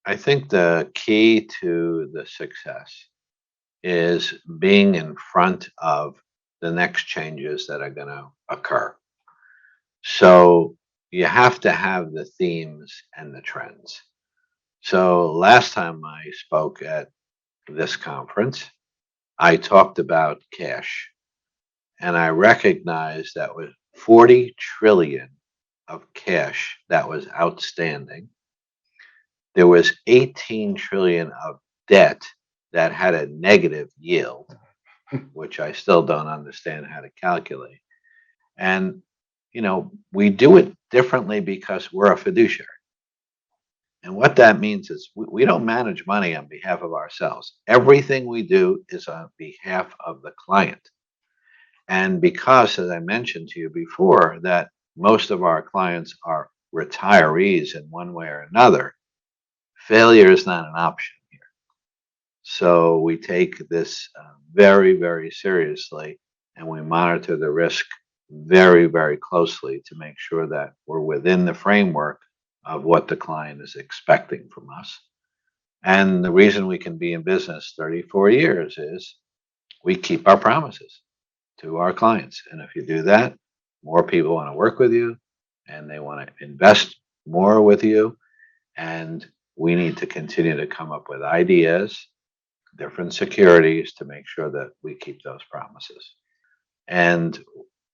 I think the key to the success is being in front of the next changes that are going to occur. So you have to have the themes and the trends. So last time I spoke at this conference, I talked about cash, and I recognized that with 40 trillion of cash that was outstanding, there was 18 trillion of debt that had a negative yield, which I still don't understand how to calculate. And, we do it differently because we're a fiduciary. And what that means is we don't manage money on behalf of ourselves. Everything we do is on behalf of the client. And because, as I mentioned to you before, that most of our clients are retirees in one way or another, failure is not an option here. So we take this very, very seriously, and we monitor the risk very, very closely to make sure that we're within the framework of what the client is expecting from us. And the reason we can be in business 34 years is we keep our promises to our clients. And if you do that, more people want to work with you and they want to invest more with you. And we need to continue to come up with ideas, different securities to make sure that we keep those promises. And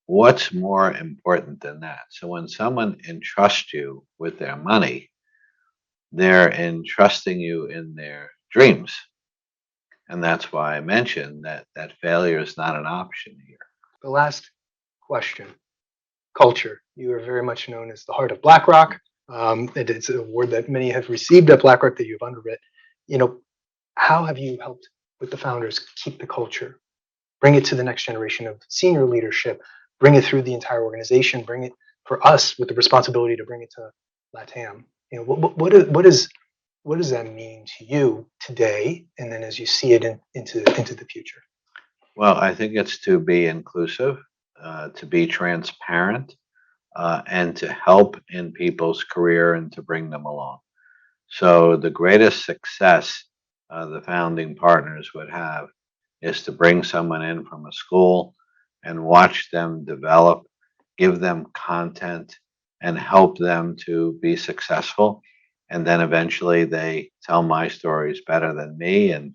what's more important than that? So when someone entrusts you with their money, they're entrusting you in their dreams. And that's why I mentioned that failure is not an option here. The last question, culture. You are very much known as the heart of BlackRock. It's an award that many have received at BlackRock that you've underwritten. How have you helped with the founders keep the culture, bring it to the next generation of senior leadership, bring it through the entire organization, bring it for us with the responsibility to bring it to LATAM? What does that mean to you today, and then as you see it into the future? Well, I think it's to be inclusive, to be transparent, and to help in people's career and to bring them along. So the greatest success the founding partners would have is to bring someone in from a school and watch them develop, give them content, and help them to be successful. And then eventually they tell my stories better than me, and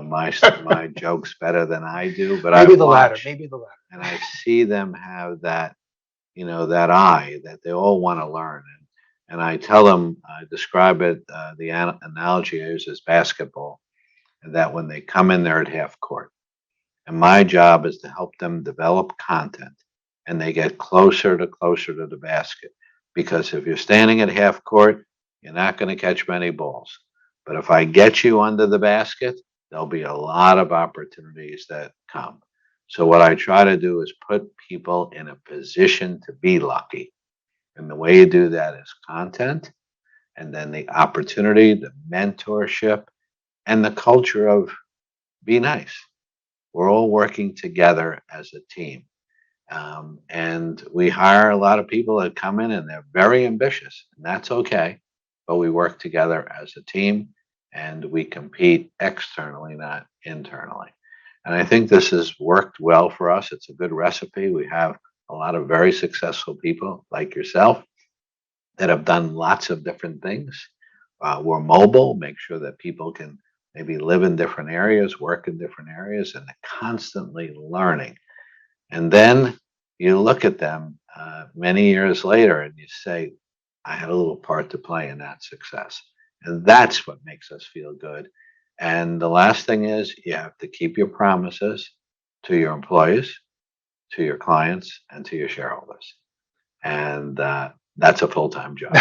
my jokes better than I do. But maybe the latter. Maybe the latter. And I see them have that, that eye that they all want to learn. And I tell them, I describe it, the analogy I use is basketball, and that when they come in there at half court, and my job is to help them develop content, and they get closer to the basket. Because if you're standing at half court, you're not going to catch many balls. But if I get you under the basket, there'll be a lot of opportunities that come. So what I try to do is put people in a position to be lucky. And the way you do that is content, and then the opportunity, the mentorship, and the culture of be nice. We're all working together as a team. And we hire a lot of people that come in and they're very ambitious, and that's okay. But we work together as a team and we compete externally, not internally. And I think this has worked well for us. It's a good recipe. We have a lot of very successful people like yourself that have done lots of different things. We're mobile, make sure that people can maybe live in different areas, work in different areas, and they're constantly learning. And then you look at them many years later and you say, I had a little part to play in that success. And that's what makes us feel good. And the last thing is you have to keep your promises to your employees, to your clients, and to your shareholders. And that's a full-time job.